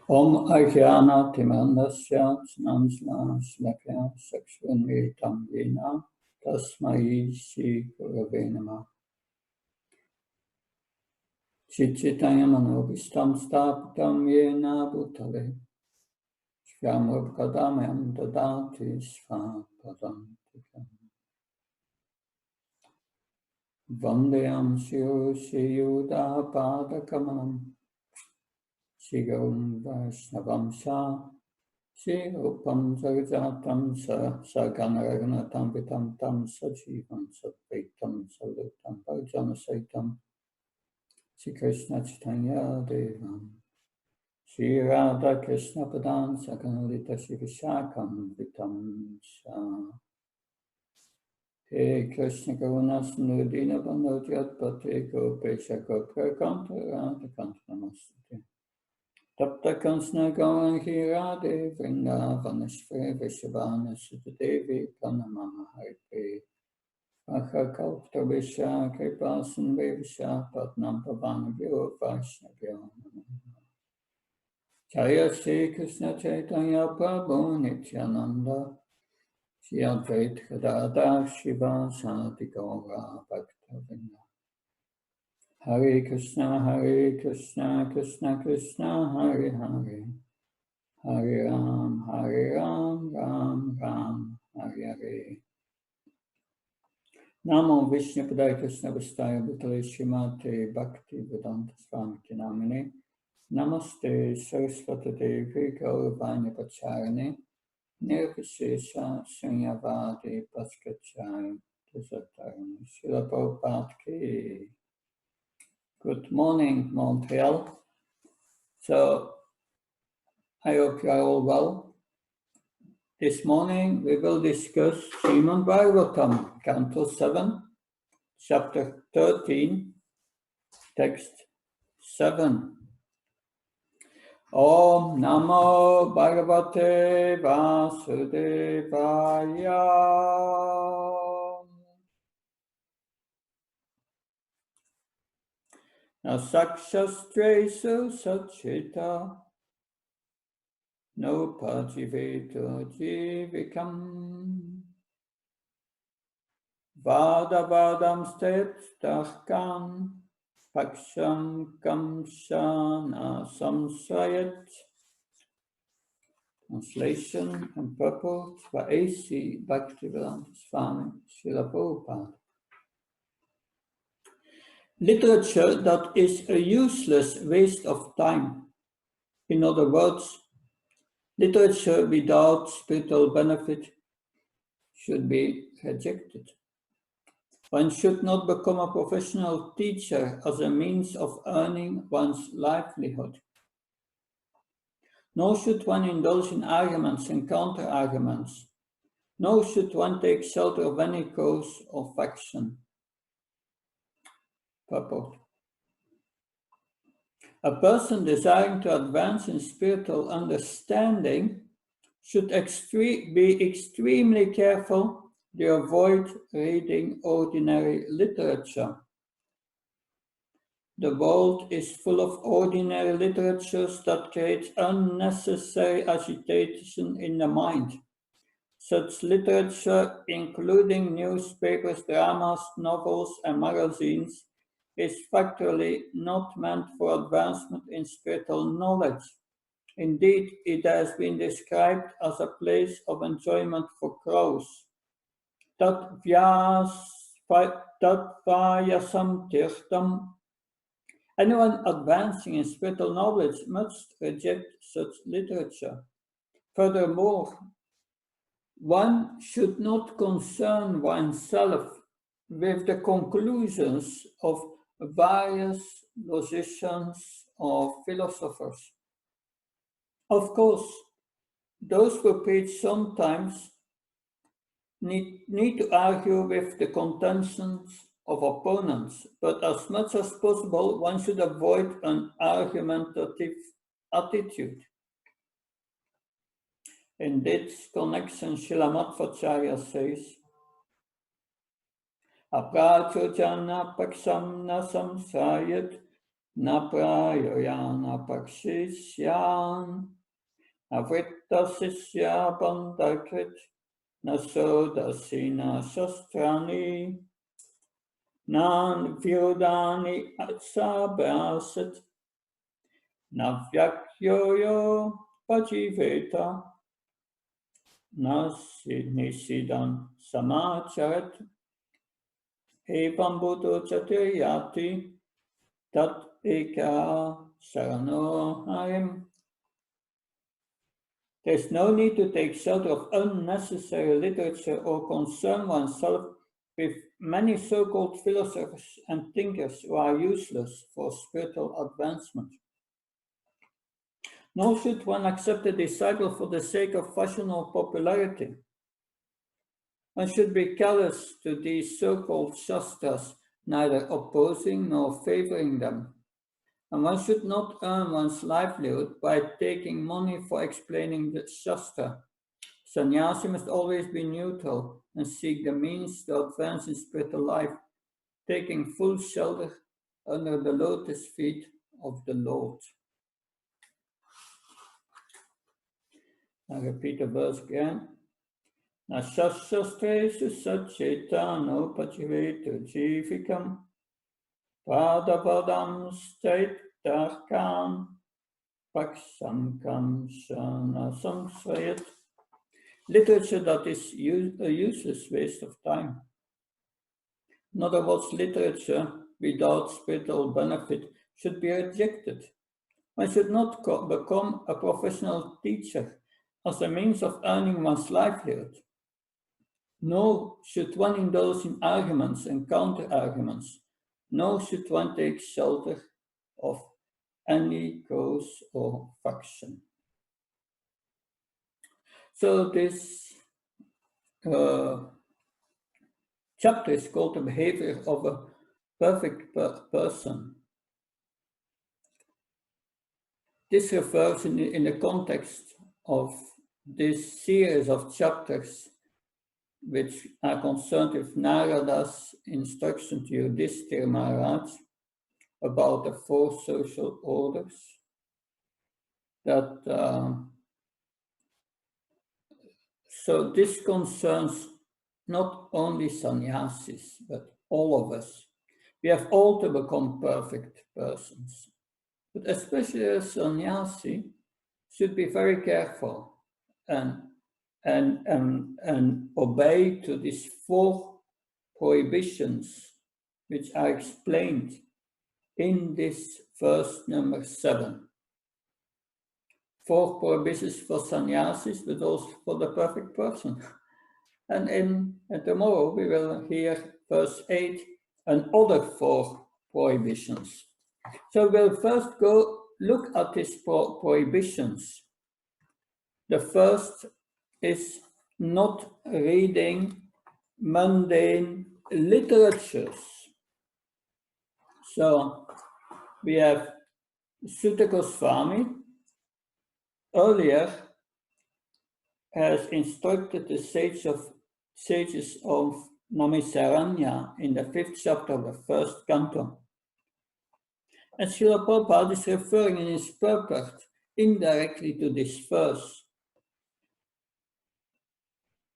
Om Ajnana Timandasya Jnanasya Shlakya Sakshvanmitam Yena Tasmai Shri Gurave Namah. Chittayam Anubhishtam Stapitam Yena Bhutale Shvamurkadamayam Dadati Svapadam Tikam Vandeyam Shri Yuda Padakamanam Shigaum Vaishnavamsha Shri Rupam Sarjatam Saganaraganatam Vitam Tam Sajivam Satvaitam Salutam Parjana Saitam Shri Krishna Chaitanya Devam Shri Radha Krishna Padan Sakanalita Shri Vishakam Vitam Sha He Krishna Karuna Snudina Banojat Pate Gopesha Goprakanta Radha Kanta Namaste Tapta Kansna Gaurahi Radhe Vrindavanashve Vishavana Sutadevi Pranamama Harpe Akha Kalpta Visha Kripasan Vevisha Patnam Pavana Vyo Vaishnavyo Jaya Shri Krishna Chaitanya Prabhu Nityananda Shri Advaita Gadadhar Shiva Sati Gaura Bhakta Vrinda Hare Krishna, Krishna Krishna, Hare Hare, Hare Ram, Ram Ram, Hare Hare. Namo Vishnu Padaya Krishna Vistaya Bhutale Srimate Bhakti Vedanta Swami Namine. Namaste Saraswati Devi Gauravani Pacharane. Nirvishesha Shunyavadi Paskachari Tasatarani. Srila Prabhupada Ki. Good morning, Montreal. So, I hope you are all well. This morning we will discuss Srimad Bhagavatam, Canto 7, Chapter 13, Text 7. Om Namo Bhagavate Vasudevaya. Nasakshastresu Sachita. No pajiveto jivikam Vadavadam steptachkan Paksham kamshana samsayat. Translation and purport by A.C. Bhaktivedanta Swami Srila Prabhupada. Literature that is a useless waste of time. In other words, literature without spiritual benefit should be rejected. One should not become a professional teacher as a means of earning one's livelihood. Nor should one indulge in arguments and counter-arguments. Nor should one take shelter of any cause or faction. Purport. A person desiring to advance in spiritual understanding should be extremely careful to avoid reading ordinary literature. The world is full of ordinary literatures that create unnecessary agitation in the mind. Such literature, including newspapers, dramas, novels, and magazines, is factually not meant for advancement in spiritual knowledge. Indeed, it has been described as a place of enjoyment for crows. Tat vayasam tirtam. Anyone advancing in spiritual knowledge must reject such literature. Furthermore, one should not concern oneself with the conclusions of various logicians or philosophers. Of course, those who preach sometimes need to argue with the contentions of opponents, but as much as possible, one should avoid an argumentative attitude. In this connection, Srila Madhvacharya says, Aprachojana paksam na samsayat na prayoyana pakshishyan, na vrittasisya bandakrit, na sodasina shastrani, nan vyodani atsabhasat, na vyakyoyo pajiveta, na nisidan samacharat, evam buddho chatyayati, tat eka sarano harim. There's no need to take shelter of unnecessary literature or concern oneself with many so-called philosophers and thinkers who are useless for spiritual advancement. Nor should one accept a disciple for the sake of fashion or popularity. One should be callous to these so-called shastras, neither opposing nor favoring them. And one should not earn one's livelihood by taking money for explaining the shastra. Sannyasi must always be neutral and seek the means to advance in spiritual life, taking full shelter under the lotus feet of the Lord. I repeat the verse again. Na shastresu satchetano pachivetu jivikam padavadam state darkam paksankam shana samsvayat. Literature that is a useless waste of time. In other words, literature without spiritual benefit should be rejected. One should not become a professional teacher as a means of earning one's livelihood. Nor should one indulge in arguments and counter-arguments. Nor should one take shelter of any cause or faction. So this chapter is called the behavior of a perfect person. This refers in the context of this series of chapters which are concerned with Narada's instruction to Yudhishthira Maharaj about the 4 social orders that so this concerns not only sannyasis, but all of us. We have all to become perfect persons. But especially a sannyasi should be very careful and obey to these 4 prohibitions which are explained in this verse number 7. 4 prohibitions for sannyasis, but also for the perfect person. And tomorrow we will hear verse 8 and other 4 prohibitions. So we'll first go look at these prohibitions. The first is not reading mundane literatures. So we have Sutta Goswami earlier has instructed the sages of Namisaranya in the 5th chapter of the 1st canto. And Srila Prabhupada is referring in his purport indirectly to this verse.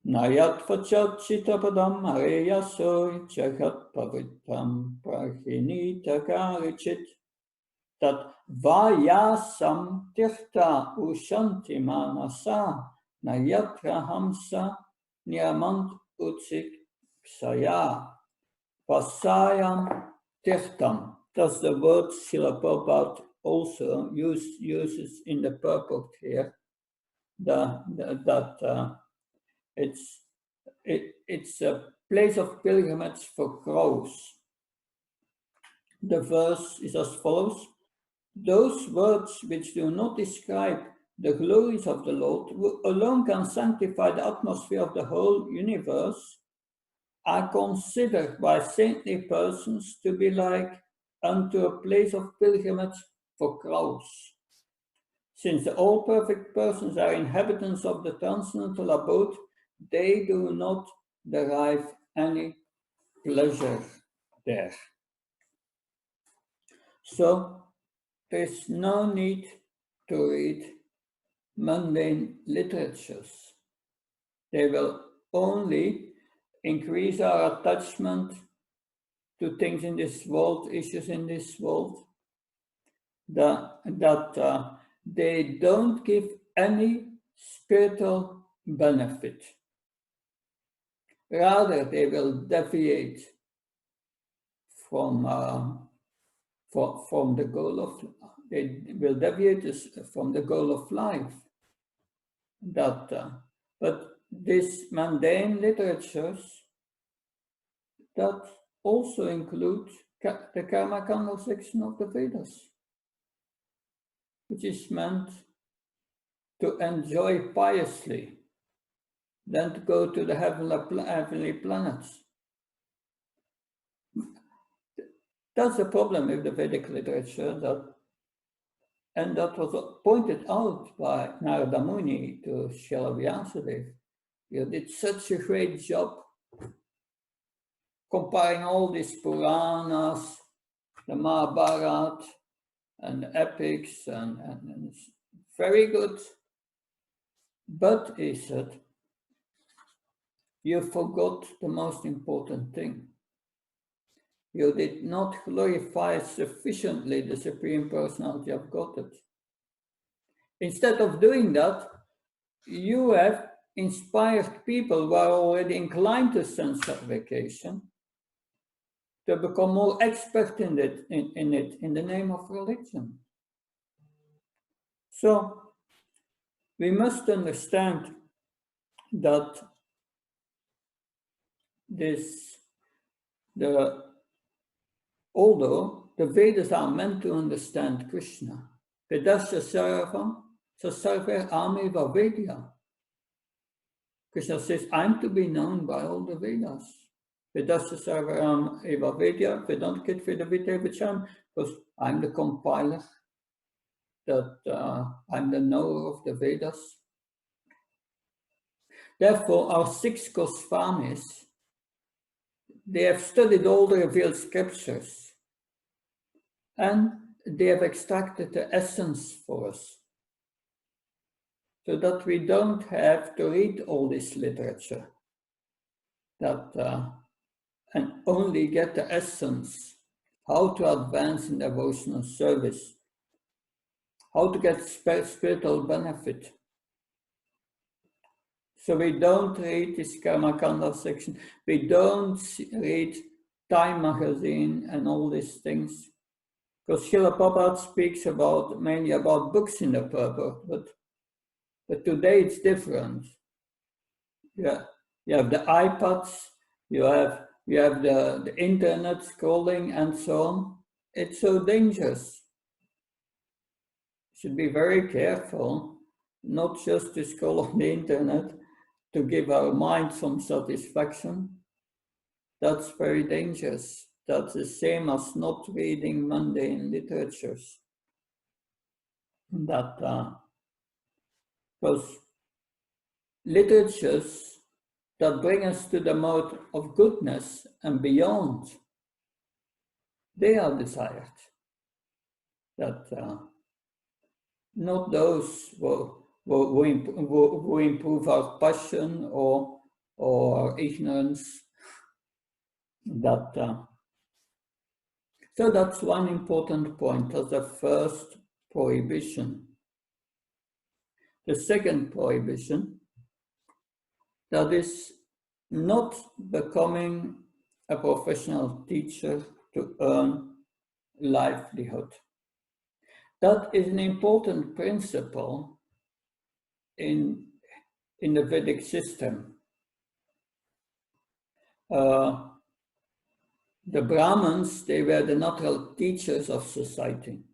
Nayat vachat chitapadam areyasoy jagat pavitram prahinita karichit tat vayasam tirtha ushanti manasa nayatra hamsa niyamant utsik ksaya pasayam tirtam. That's the word Srila Prabhupada also uses in the purport here, that it's a place of pilgrimage for crows. The verse is as follows: those words which do not describe the glories of the Lord alone can sanctify the atmosphere of the whole universe, are considered by saintly persons to be like unto a place of pilgrimage for crows. Since the all-perfect persons are inhabitants of the transcendental abode, they do not derive any pleasure there. So there's no need to read mundane literatures. They will only increase our attachment to things in this world, issues in this world, that they don't give any spiritual benefit. Rather, they will deviate from the goal of, they will deviate from the goal of life. But these mundane literatures that also include the karma kanda section of the Vedas, which is meant to enjoy piously, than to go to the heavenly planets. That's the problem with the Vedic literature, and that was pointed out by Narada Muni to Srila Vyasadeva. You did such a great job comparing all these Puranas, the Mahabharata, and the epics, and it's very good. But, he said, you forgot the most important thing. You did not glorify sufficiently the Supreme Personality of Godhead. Instead of doing that, you have inspired people who are already inclined to sense gratification to become more expert in it in the name of religion. So we must understand that although the Vedas are meant to understand Krishna, Vedasya sarvam sasarve ameva vedya. Krishna says, I'm to be known by all the Vedas. Vedasya sarvam eva vedya, Vedanta Vedavite Vicham, because I'm the compiler, that I'm the knower of the Vedas. Therefore, our 6 Goswamis, they have studied all the revealed scriptures, and they have extracted the essence for us, so that we don't have to read all this literature, and only get the essence, how to advance in devotional service, how to get spiritual benefit. So we don't read this Karma Kanda section, we don't read Time magazine and all these things, because Srila Prabhupada speaks mainly about books in the purport, but today it's different. Yeah, you have the iPads, you have the internet scrolling and so on. It's so dangerous. Should be very careful, not just to scroll on the internet to give our mind some satisfaction. That's very dangerous. That's the same as not reading mundane literatures. Because literatures that bring us to the mode of goodness and beyond, they are desired. Not those who improve our passion or our ignorance. So that's one important point, as the first prohibition. The second prohibition, that is not becoming a professional teacher to earn livelihood. That is an important principle in the Vedic system. The Brahmins, they were the natural teachers of society,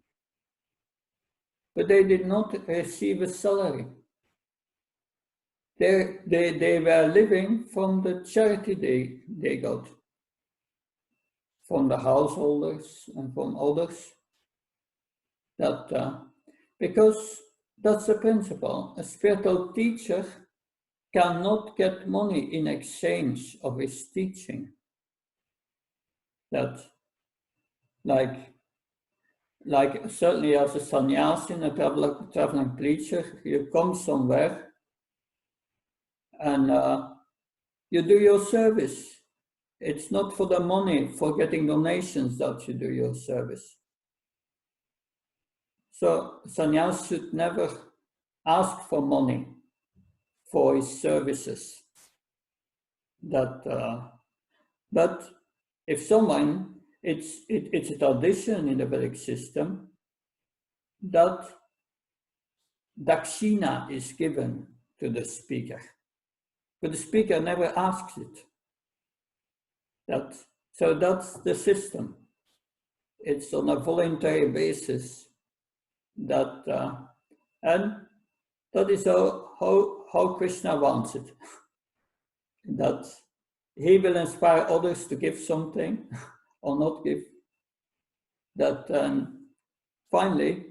but they did not receive a salary. They were living from the charity they got from the householders and from others. Because that's the principle. A spiritual teacher cannot get money in exchange of his teaching. Like like certainly as a sannyasi and a traveling preacher, you come somewhere and you do your service. It's not for the money, for getting donations that you do your service. So sannyasi should never ask for money for his services. But if someone, it's a tradition in the Vedic system that dakshina is given to the speaker, but the speaker never asks it. So that's the system. It's on a voluntary basis that, and that is how Krishna wants it. That he will inspire others to give something or not give. That finally,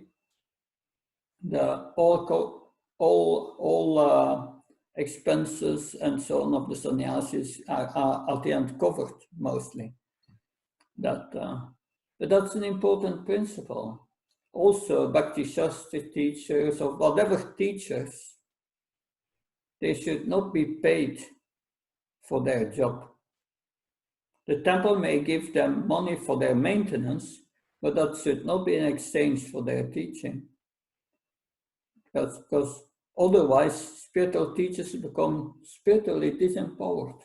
all expenses and so on of the sannyasis are at the end covered mostly. But that's an important principle. Also, Bhakti Shastra teachers or whatever teachers, they should not be paid for their job. The temple may give them money for their maintenance, but that should not be in exchange for their teaching. Because otherwise, spiritual teachers become spiritually disempowered.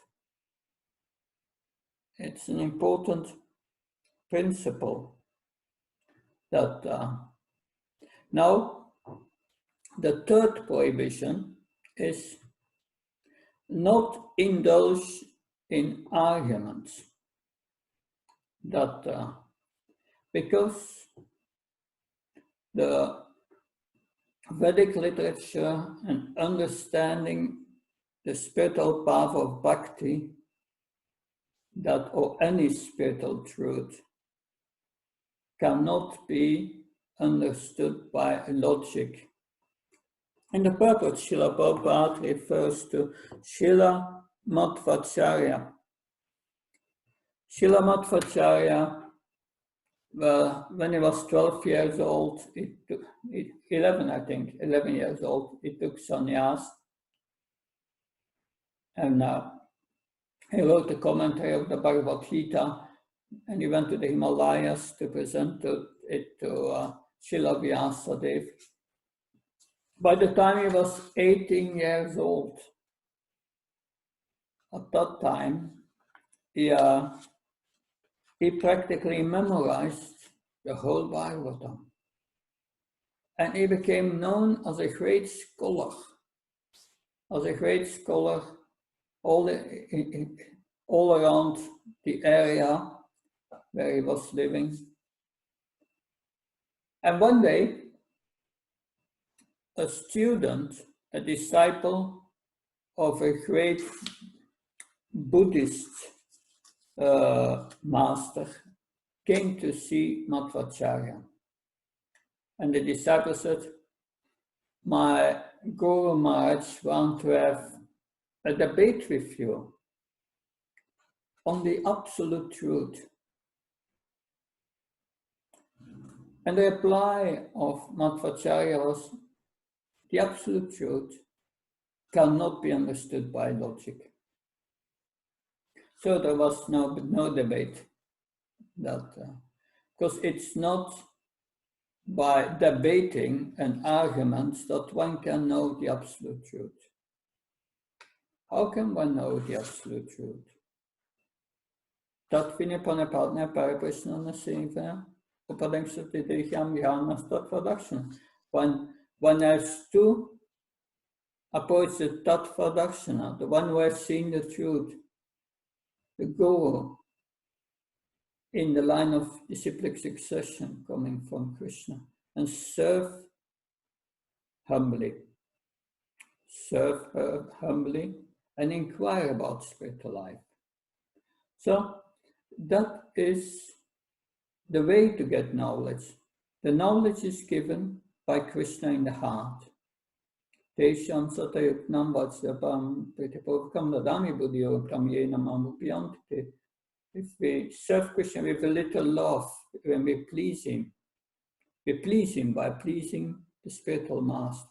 It's an important principle that now the third prohibition is not indulge in arguments. That because the Vedic literature and understanding the spiritual path of bhakti, that or any spiritual truth, cannot be understood by logic. In the purport, Srila Prabhupada refers to Srila Madhvacharya. Srila Madhvacharya, when he was 12 years old, 11 years old, he took sannyas. And he wrote a commentary of the Bhagavad Gita, and he went to the Himalayas to present it to Srila Vyasadeva. By the time he was 18 years old, at that time, he practically memorized the whole Bhagavatam. And he became known as a great scholar. All around the area where he was living. And one day, a student, a disciple of a great Buddhist master, came to see Madhvacharya. And the disciple said, my Guru Maharaj wants to have a debate with you on the absolute truth. And the reply of Madhvacharya was, the absolute truth cannot be understood by logic. So there was no debate, because it's not by debating and arguments that one can know the absolute truth. How can one know the absolute truth? Tat vinipanepadne pariprishna naseva upadengshati dirihyam vihana tatvadakshan. One has to approach the tatvadakshana, the one who has seen the truth, the Guru, in the line of disciplic succession coming from Krishna, and serve humbly. Serve her humbly and inquire about spiritual life. So that is the way to get knowledge. The knowledge is given by Krishna in the heart. Tesham satayuknam vajjapam pritipurkam dadami buddhiyokam yena mamupyante. If we serve Krishna with a little love, when we please him, We please him by pleasing the spiritual master.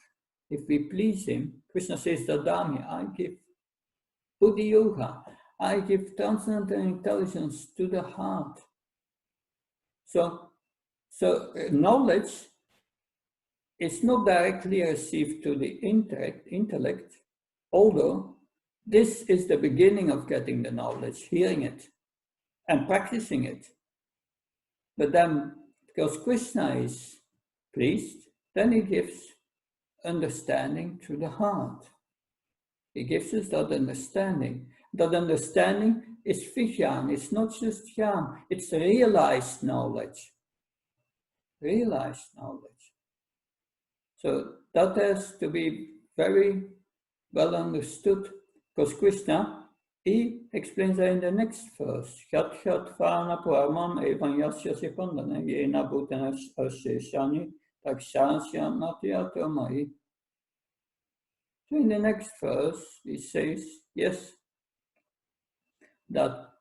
If we please him, Krishna says, Dadami, I give Buddhi Yoga, I give transcendental intelligence to the heart. So knowledge is not directly received to the intellect, although this is the beginning of getting the knowledge, hearing it and practicing it. But then, because Krishna is pleased, then he gives understanding to the heart. He gives us that understanding. That understanding is Vijnan, it's not just Jnana, it's realized knowledge. Realized knowledge. So that has to be very well understood, because Krishna, he explains that in the next verse. Gat gat vana pramam evan yasya sekundana yena bhutana asheshani takshasya natyatomai. So in the next verse, he says, yes, that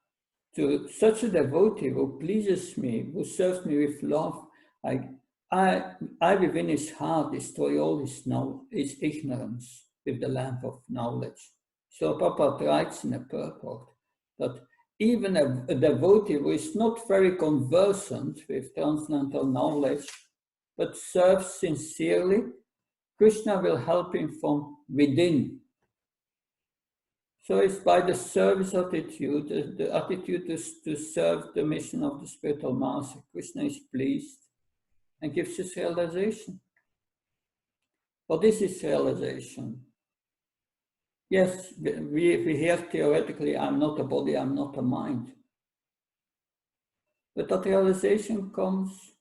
to such a devotee who pleases me, who serves me with love, I within his heart destroy all his ignorance with the lamp of knowledge. So Prabhupada writes in a purport that even a devotee who is not very conversant with transcendental knowledge, but serves sincerely, Krishna will help him from within. So it's by the service attitude, the attitude to serve the mission of the spiritual master. Krishna is pleased and gives us realization. What is his realization? Yes, we hear theoretically, I'm not a body, I'm not a mind. But that realization comes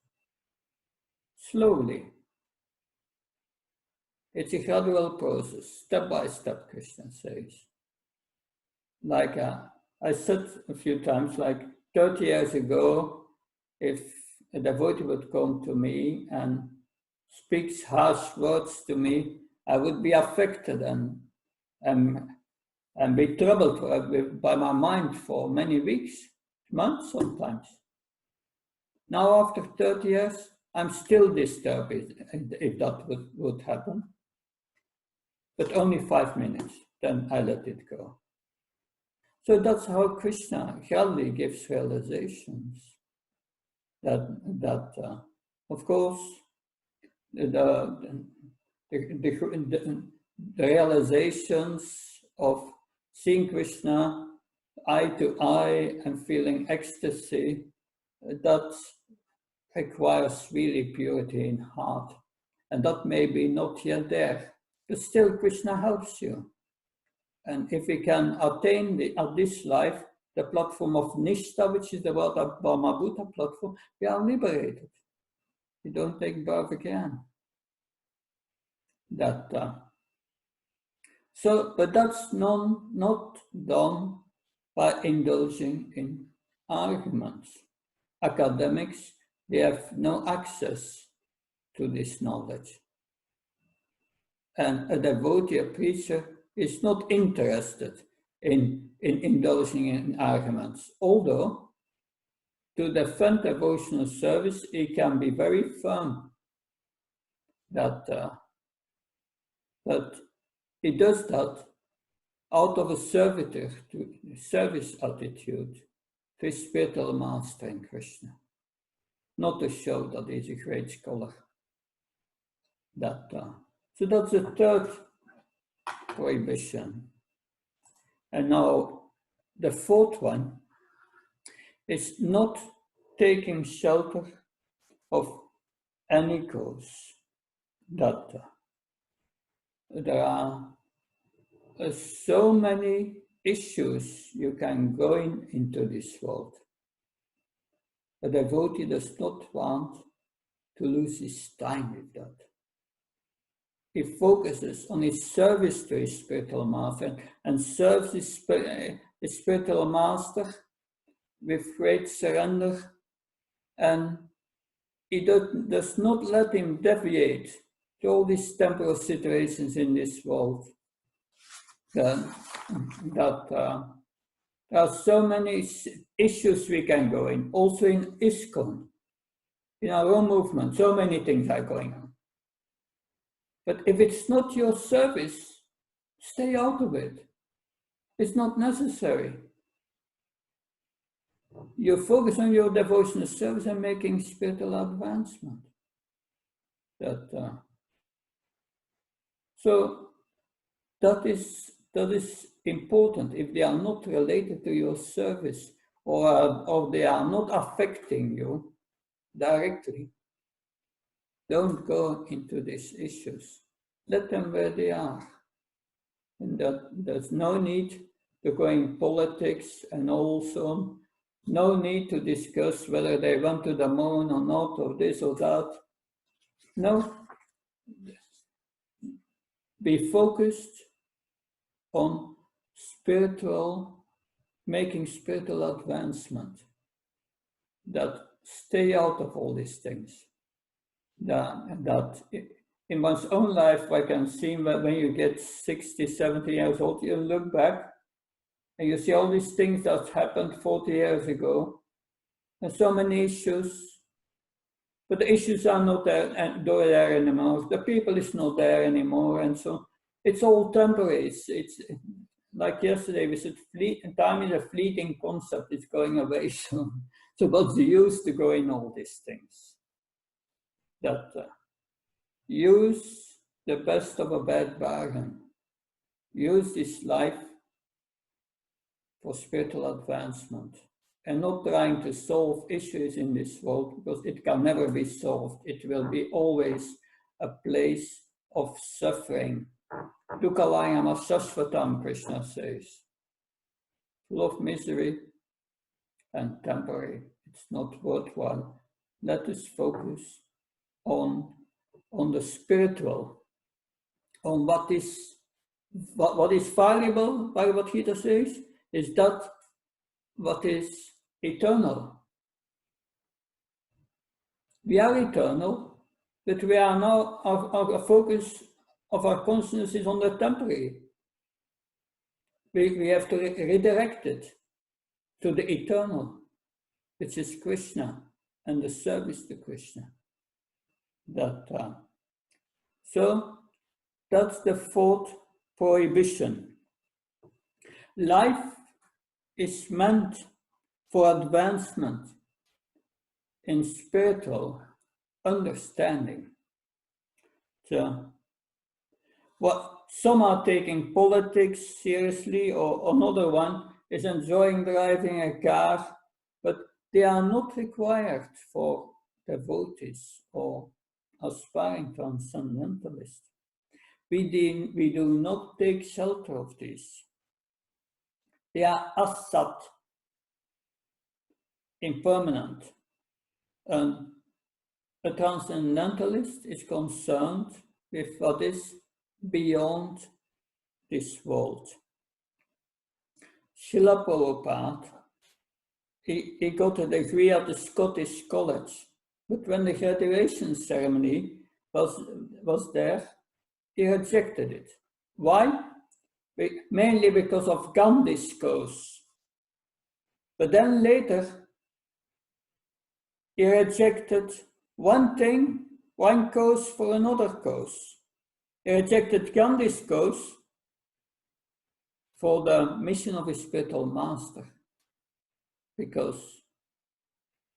slowly. It's a gradual process, step by step, Krishna says. Like I said a few times, like 30 years ago, if a devotee would come to me and speaks harsh words to me, I would be affected and be troubled by my mind for many weeks, months sometimes. Now after 30 years, I'm still disturbed if that would happen. But only 5 minutes, then I let it go. So that's how Krishna gradually gives realizations. That of course, the realizations of seeing Krishna eye to eye and feeling ecstasy, that requires really purity in heart. And that may be not yet there, but still Krishna helps you. And if we can attain at this life, the platform of Nishta, which is the Brahma-Bhuta platform, we are liberated. We don't take birth again. But that's not done by indulging in arguments. Academics, they have no access to this knowledge. And a devotee, a preacher, is not interested in indulging in arguments. Although, to defend devotional service, he can be very firm that he does that out of a service attitude to his spiritual master in Krishna, not to show that he's a great scholar. So that's the third prohibition. And now the fourth one is not taking shelter of any cause. That there are so many issues you can go into this world. A devotee does not want to lose his time with that. He focuses on his service to his spiritual master and serves his spiritual master with great surrender, and he does not let him deviate to all these temporal situations in this world. There are so many issues we can go in, also in ISKCON. in our own movement, so many things are going on. But if it's not your service, stay out of it. It's not necessary. You focus on your devotional service and making spiritual advancement. So that is important. If they are not related to your service or they are not affecting you directly, don't go into these issues. Let them where they are. And there's no need to go in politics, and also no need to discuss whether they went to the moon or not, or this or that. No. Be focused on making spiritual advancement. That stay out of all these things. That in one's own life, I can see that when you get 60, 70 years old, you look back and you see all these things that happened 40 years ago, and so many issues, but the issues are not there anymore. The people is not there anymore, and so it's all temporary. It's like yesterday we said, time is a fleeting concept. It's going away soon. So what's the use to go in all these things? That use the best of a bad bargain. Use this life for spiritual advancement and not trying to solve issues in this world, because it can never be solved. It will be always a place of suffering. Dukkhalayama sashvatam, Krishna says. Full of misery and temporary. It's not worthwhile. Let us focus on the spiritual, on what is valuable, Bhagavad Gita says, is that what is eternal. We are eternal, but we are now, our focus of our consciousness is on the temporary. We have to redirect it to the eternal, which is Krishna and the service to Krishna. So that's the fourth prohibition. Life is meant for advancement in spiritual understanding. So, some are taking politics seriously, or another one is enjoying driving a car, but they are not required for devotees or aspiring transcendentalists. We do not take shelter of these. They are asat, impermanent. And a transcendentalist is concerned with what is beyond this world. Srila Prabhupada, he got a degree at the Scottish College, but when the graduation ceremony was there, he rejected it. Why? Mainly because of Gandhi's cause. But then later, he rejected one thing, one cause for another cause. He rejected Gandhi's cause for the mission of his spiritual master, because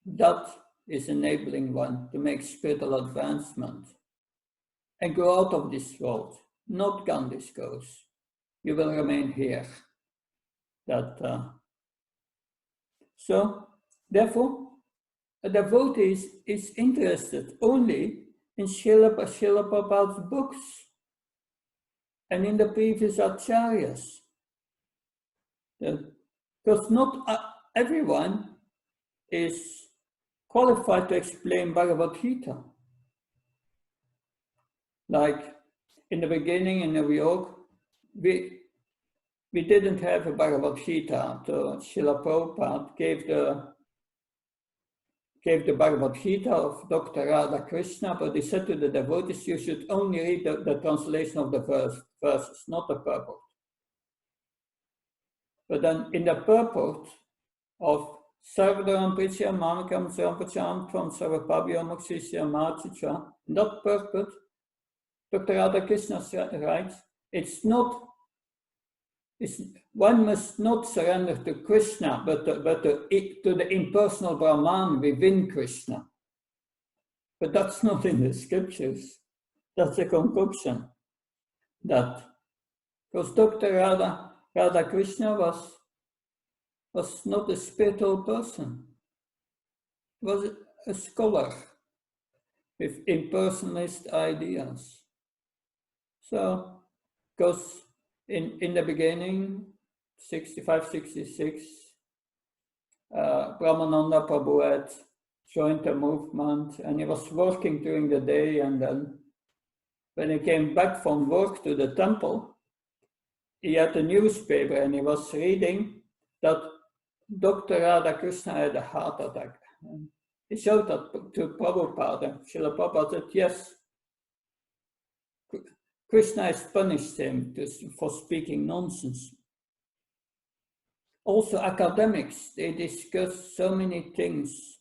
that is enabling one to make spiritual advancement and go out of this world, not Gandhi's cause. You will remain here. So, therefore, a devotee is interested only in Srila Prabhupada's books and in the previous acharyas. Because not everyone is qualified to explain Bhagavad Gita. Like in the beginning in New York, we didn't have a Bhagavad Gita. So Srila Prabhupada gave the Bhagavad Gita of Dr. Radha Krishna, but he said to the devotees, you should only read the translation of the verses, not the purport. But then in the purport of Sarvadharam Prichya Manakam Sampacham Tvam Sarvapabhyo Mokshisya Machitra. That purport, Dr. Radhakrishna writes, one must not surrender to Krishna, but to the impersonal Brahman within Krishna. But that's not in the scriptures. That's a concoction. That, because Dr. Radhakrishna was not a spiritual person. He was a scholar with impersonalist ideas. So, because in the beginning, 65, 66, Brahmananda Prabhu had joined the movement, and he was working during the day, and then when he came back from work to the temple, he had a newspaper and he was reading that Dr. Radhakrishna had a heart attack. And he showed that to Prabhupada. Srila Prabhupada said, yes, Krishna has punished him for speaking nonsense. Also, academics, they discuss so many things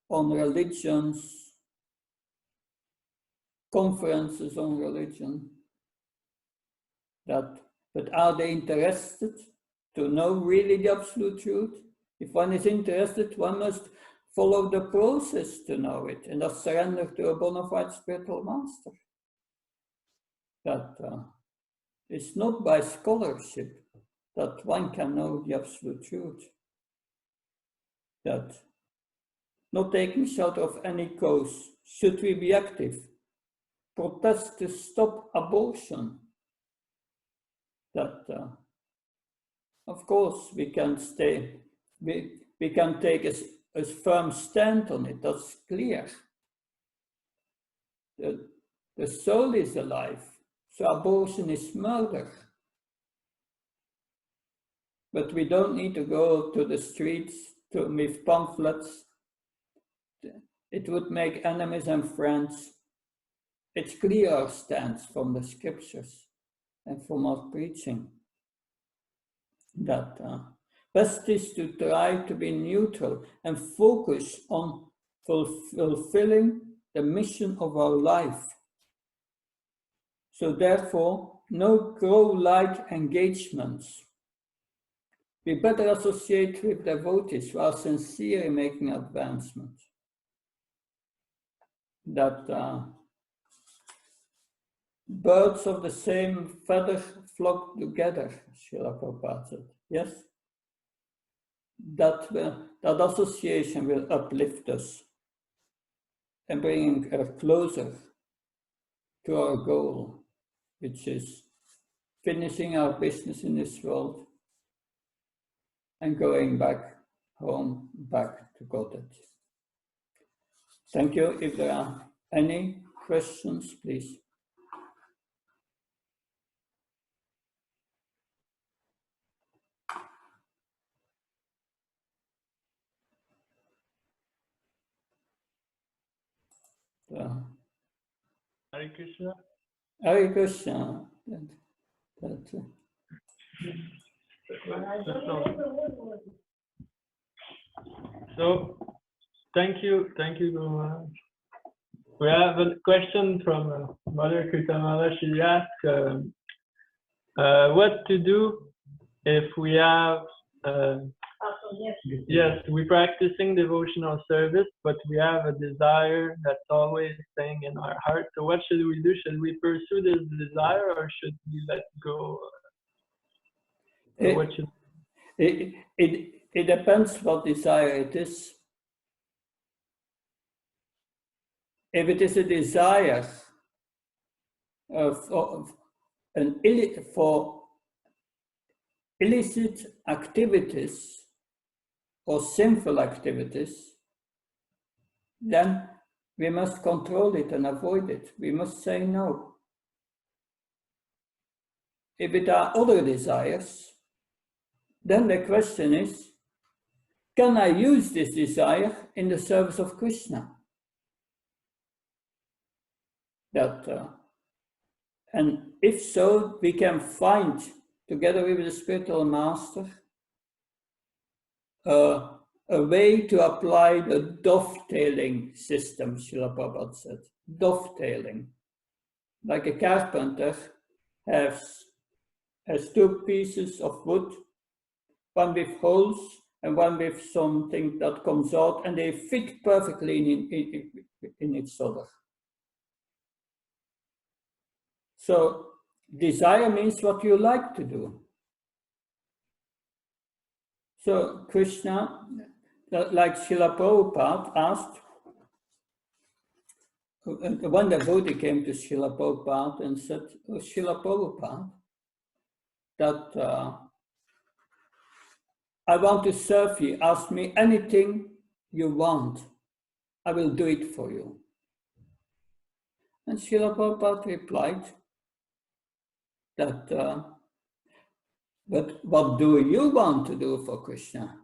on religions, conferences on religion, but are they interested to know really the absolute truth? If one is interested, one must follow the process to know it, and that's surrender to a bona fide spiritual master. That it's not by scholarship that one can know the absolute truth. That not taking shelter of any cause, should we be active? Protest to stop abortion. That, of course, we can we can take a firm stand on it, that's clear. The soul is alive, so abortion is murder. But we don't need to go to the streets with pamphlets. It would make enemies and friends. It's clear our stance from the scriptures and from our preaching. That best is to try to be neutral and focus on fulfilling the mission of our life. So therefore, no crow-like engagements. We better associate with devotees who are sincere in making advancements. That birds of the same feather flock together, Srila Prabhupada said. Yes? That association will uplift us and bring us closer to our goal, which is finishing our business in this world and going back home, back to Godhead. Thank you. If there are any questions, please. Hare Krishna. Hare Krishna. So, thank you Guru Maharaj. We have a question from Mother Kirtamala. She asks, what to do if we have, yes, we're practicing devotional service, but we have a desire that's always staying in our heart. So what should we do? Should we pursue this desire or should we let go? It depends what desire it is. If it is a desire for illicit activities or sinful activities, then we must control it and avoid it. We must say no. If it are other desires, then the question is, can I use this desire in the service of Krishna? And if so, we can find, together with the spiritual master, a way to apply the dovetailing system, Srila Prabhupada said. Dovetailing. Like a carpenter has two pieces of wood, one with holes and one with something that comes out, and they fit perfectly in each other. So desire means what you like to do. So Krishna, like Srila Prabhupada asked, one devotee came to Srila Prabhupada and said, oh, Srila Prabhupada, that I want to serve you. Ask me anything you want. I will do it for you. And Srila Prabhupada replied that, but what do you want to do for Krishna?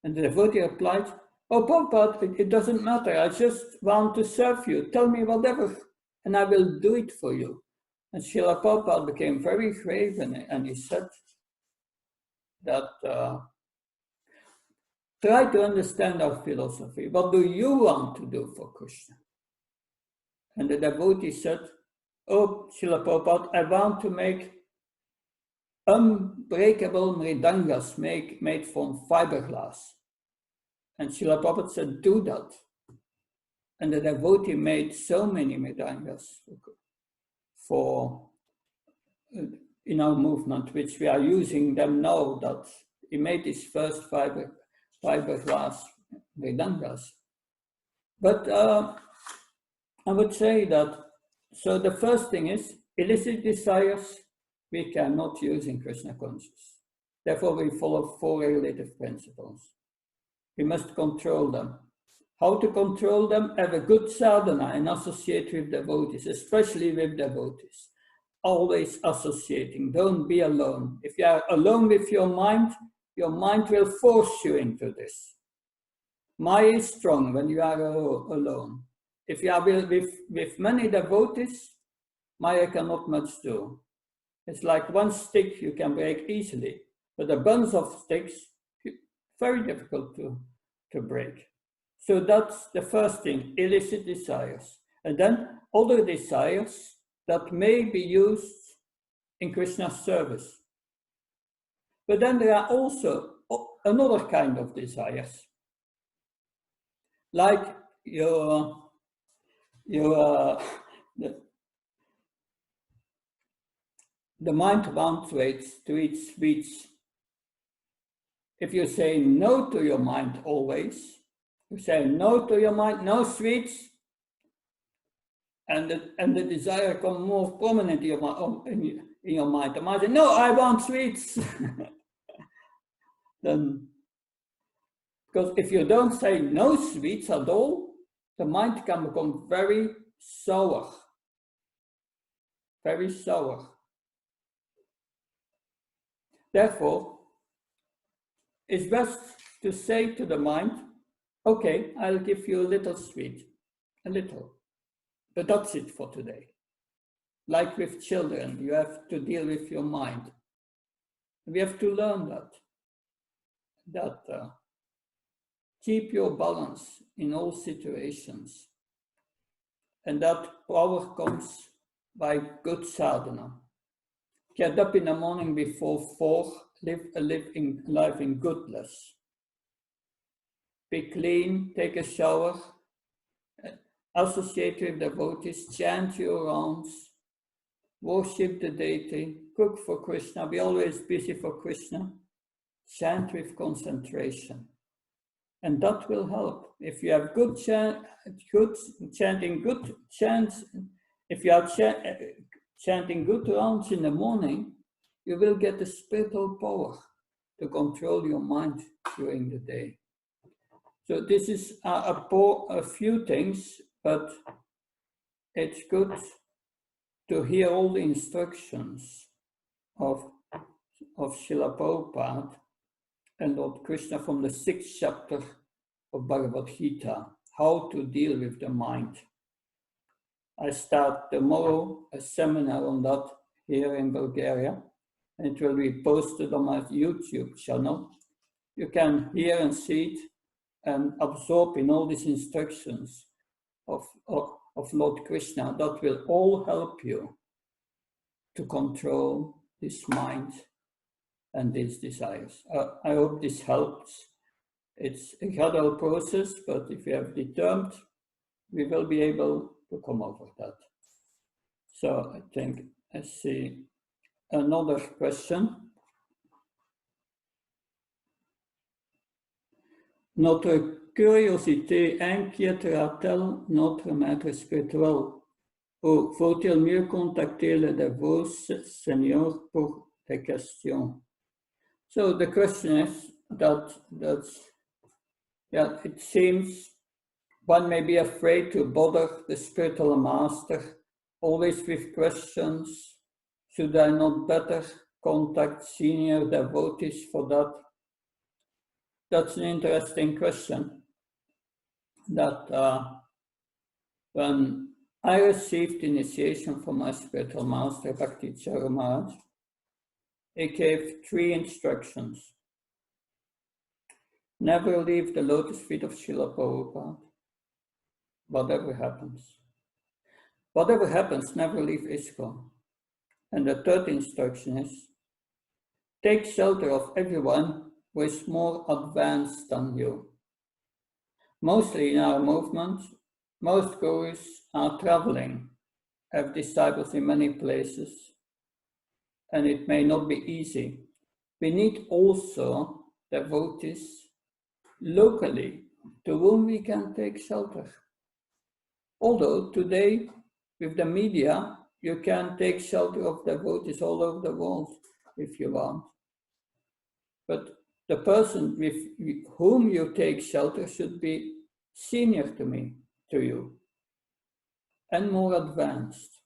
And the devotee replied, oh Prabhupada, it doesn't matter. I just want to serve you. Tell me whatever, and I will do it for you. And Srila Prabhupada became very grave, and he said that, try to understand our philosophy. What do you want to do for Krishna? And the devotee said, oh, Srila Prabhupada, I want to make unbreakable mridangas made from fiberglass. And Srila Prabhupada said, do that. And the devotee made so many mridangas for in our movement, which we are using them now, that he made his first fiberglass mridangas. But I would say that, so the first thing is, illicit desires we cannot use in Krishna consciousness. Therefore, we follow 4 regulative principles. We must control them. How to control them? Have a good sadhana and associate with devotees, especially with devotees. Always associating, don't be alone. If you are alone with your mind will force you into this. Maya is strong when you are alone. If you are with many devotees, Maya cannot much do. It's like one stick you can break easily, but a bunch of sticks, very difficult to break. So that's the first thing, illicit desires. And then other desires that may be used in Krishna's service. But then there are also another kind of desires. Like the mind wants to eat sweets. If you say no to your mind always, you say no to your mind, no sweets, and the desire comes more prominent in your mind. The mind says, no, I want sweets. Then, because if you don't say no sweets at all, the mind can become very sour. Very sour. Therefore, it's best to say to the mind, okay, I'll give you a little sweet, a little, but that's it for today. Like with children, you have to deal with your mind. We have to learn that keep your balance in all situations. And that power comes by good sadhana. Get up in the morning before 4, live life in goodness. Be clean, take a shower, associate with devotees, chant your rounds, worship the deity, cook for Krishna, be always busy for Krishna, chant with concentration. And that will help. If you have good chanting, good chants, if you are chanting good rounds in the morning, you will get the spiritual power to control your mind during the day. So this is a few things, but it's good to hear all the instructions of Srila Prabhupada and Lord Krishna from the 6th chapter of Bhagavad Gita, how to deal with the mind. I start tomorrow a seminar on that here in Bulgaria, and it will be posted on my YouTube channel. you can hear and see it and absorb in all these instructions of Lord Krishna. That will all help you to control this mind and these desires. I hope this helps. It's a gradual process, but if you have determined, we will be able to come over that. So I think I see another question. Notre curiosité inquiétera-t-elle notre maître spirituel? Ou faut-il mieux contacter le dévot Seigneur pour des questions? So the question is it seems one may be afraid to bother the spiritual master always with questions. Should I not better contact senior devotees for that? That's an interesting question. That when I received initiation from my spiritual master, Bhakti Maharaj, he gave 3 instructions. Never leave the lotus feet of Srila Prabhupada, whatever happens. Whatever happens, never leave ISKCON. And the 3rd instruction is, take shelter of everyone who is more advanced than you. Mostly in our movement, most gurus are traveling, have disciples in many places, and it may not be easy. We need also devotees locally to whom we can take shelter. Although today, with the media, you can take shelter of devotees all over the world if you want. But the person with whom you take shelter should be senior to you, and more advanced.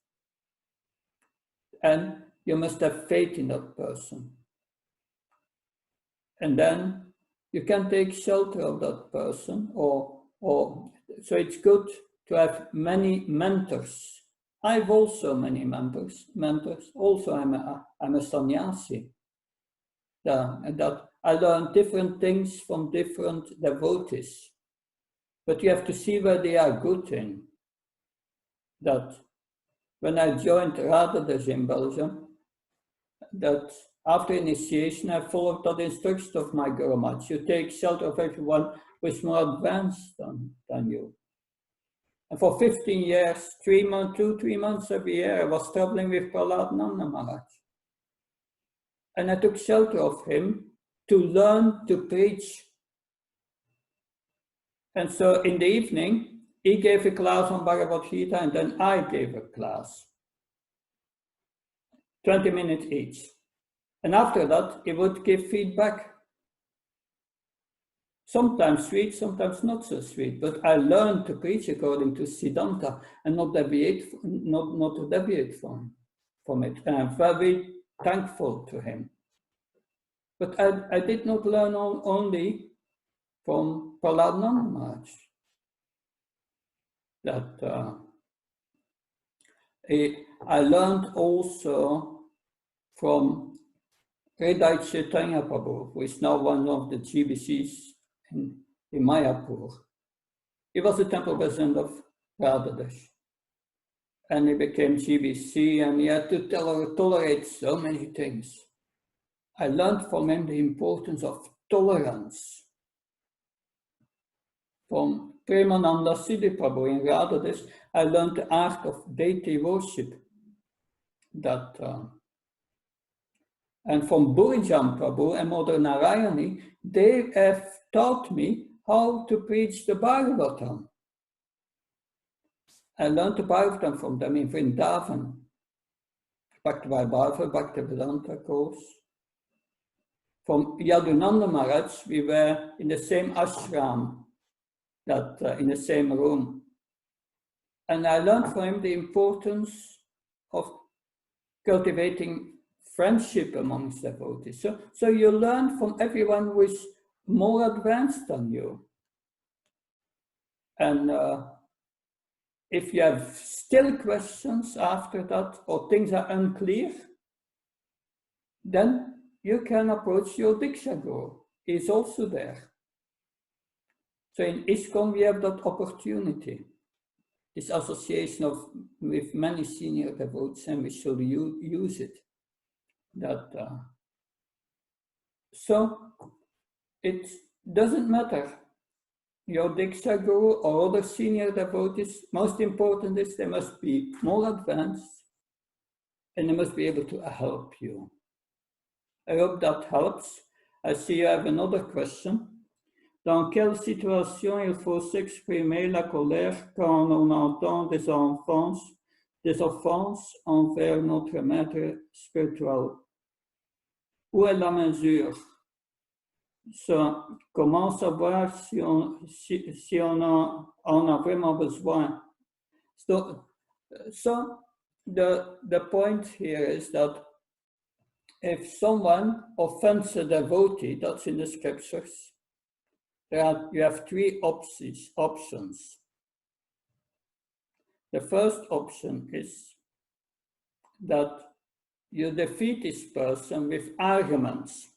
And you must have faith in that person. And then you can take shelter of that person, or so it's good to have many mentors. I've also many mentors. Also, I'm a sannyasi. That I learned different things from different devotees. But you have to see where they are good in. That when I joined Radhadas in Belgium, that after initiation, I followed that instruction of my Guru Maharaj. You take shelter of everyone who is more advanced than you. And for 15 years, 3 months every year, I was traveling with Prahlad Maharaj. And I took shelter of him to learn to preach. And so in the evening, he gave a class on Bhagavad Gita, and then I gave a class. 20 minutes each. And after that, he would give feedback. Sometimes sweet, sometimes not so sweet, but I learned to preach according to Siddhanta and not to deviate from it. And I'm very thankful to him. But I did not learn only from Prahlad Maharaj. That I learned also from Hridaya Chaitanya Prabhu, who is now one of the GBCs in Mayapur. He was the temple president of Radhadas. And he became GBC, and he had to tolerate so many things. I learned from him the importance of tolerance. From Premananda Siddhi Prabhu in Radhadas, I learned the art of deity worship. And from Burijam Prabhu and Mother Narayani, they have taught me how to preach the Bhagavatam. I learned the Bhagavatam from them in Vrindavan. Bhakti-Vaibhava, Bhakti-Vedanta course. From Yadunanda Maharaj, we were in the same ashram, in the same room. And I learned from him the importance of cultivating friendship amongst devotees. So you learn from everyone who is more advanced than you. And if you have still questions after that, or things are unclear, then you can approach your Diksha Guru. is also there. So in ISKCON we have that opportunity, this association with many senior devotees, and we should use it. So it doesn't matter, your Diksha Guru or other senior devotees, most important is they must be more advanced and they must be able to help you. I hope that helps. I see you have another question. Dans quelle situation il faut s'exprimer la colère quand on entend des offenses envers notre maître spirituel? Où est la mesure? So, comment savoir si on a vraiment besoin? So the point here is that if someone offends a devotee, that's in the scriptures, you have three options. The first option is that you defeat this person with arguments,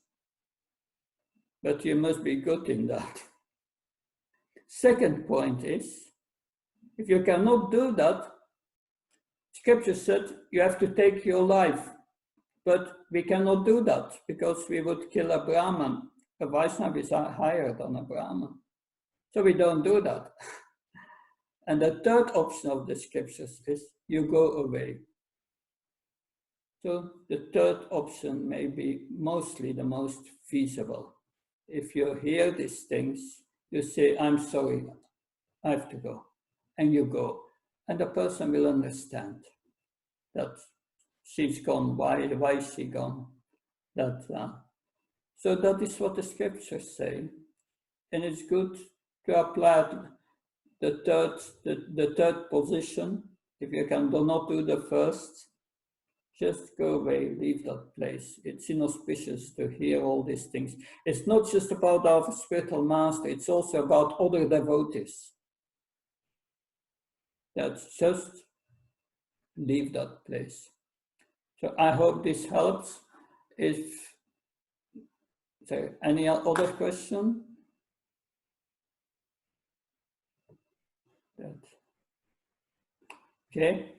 but you must be good in that. Second point is, if you cannot do that, Scripture said you have to take your life, but we cannot do that because we would kill a Brahman. A Vaishnava is higher than a Brahman. So we don't do that. And the third option of the scriptures is you go away. So the third option may be mostly the most feasible. If you hear these things, you say, I'm sorry, I have to go. And you go. And the person will understand that she's gone. Why is she gone? So that is what the scriptures say. And it's good to apply the third position. If you do not do the first, just go away, leave that place. It's inauspicious to hear all these things. It's not just about our spiritual master, it's also about other devotees. That's just leave that place. So I hope this helps. Is there any other question? Okay.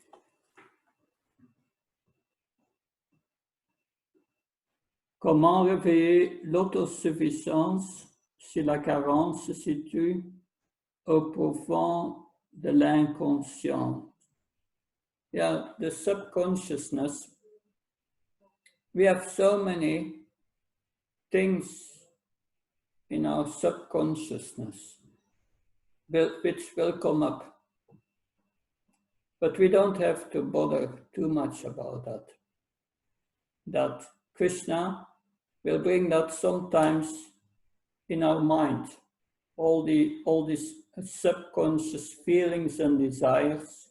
Comment réveiller l'autosuffisance si la carence se situe au profond de l'inconscient? Yeah, the subconsciousness. We have so many things in our subconsciousness which will come up. But we don't have to bother too much about that. That Krishna will bring that sometimes in our mind, all these subconscious feelings and desires.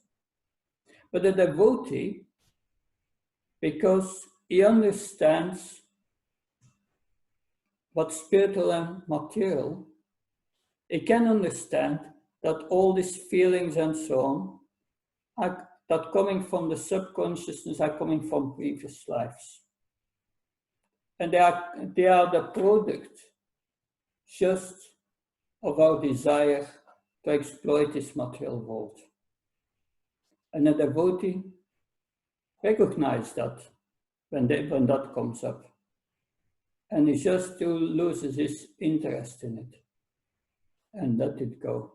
But the devotee, because he understands what's spiritual and material, he can understand that all these feelings and so on that coming from the subconsciousness are coming from previous lives. And they are the product just of our desire to exploit this material world. And a devotee recognizes that when that comes up. And he just loses his interest in it and let it go.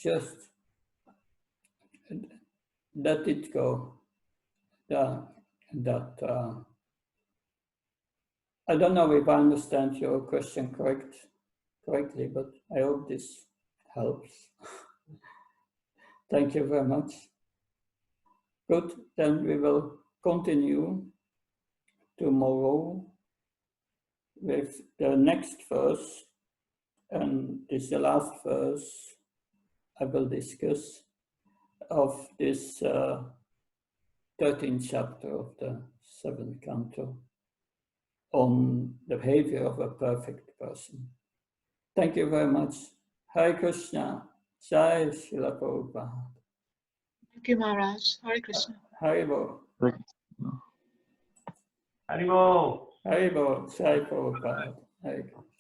Just let it go. I don't know if I understand your question correctly, but I hope this helps. Thank you very much. Good, then we will continue tomorrow with the next verse, and this is the last verse I will discuss of this 13th chapter of the 7th canto on the behavior of a perfect person. Thank you very much. Hare Krishna. Jai Srila Prabhupada. Thank you, Maharaj. Hare Krishna. Haribo. Haribo. Haribo. Jai Prabhupada. Hare Krishna.